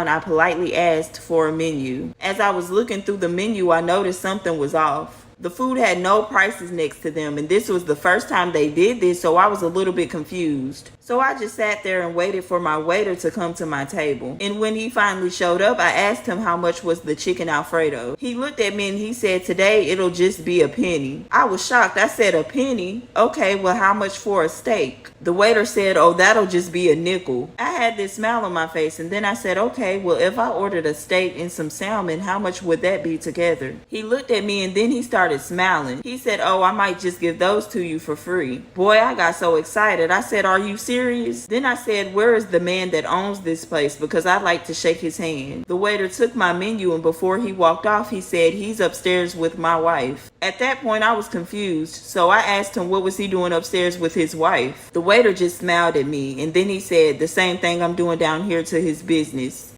and I politely asked for a menu. As I was looking through the menu, I noticed something was off. The food had no prices next to them, and this was the first time they did this, so I was a little bit confused. So I just sat there and waited for my waiter to come to my table. And when he finally showed up, I asked him how much was the chicken Alfredo. He looked at me and he said, "Today it'll just be a penny." I was shocked. I said, "A penny? Okay, well, how much for a steak?" The waiter said, "Oh, that'll just be a nickel." I had this smile on my face, and then I said, "Okay, well, if I ordered a steak and some salmon, how much would that be together?" He looked at me and then he started smiling. He said, "Oh, I might just give those to you for free." Boy, I got so excited. I said, "Are you serious?" Then I said, "Where is the man that owns this place? Because I'd like to shake his hand." The waiter took my menu, and before he walked off, he said, "He's upstairs with my wife." At that point, I was confused, so I asked him what was he doing upstairs with his wife. The waiter just smiled at me, and then he said, "The same thing I'm doing down here to his business."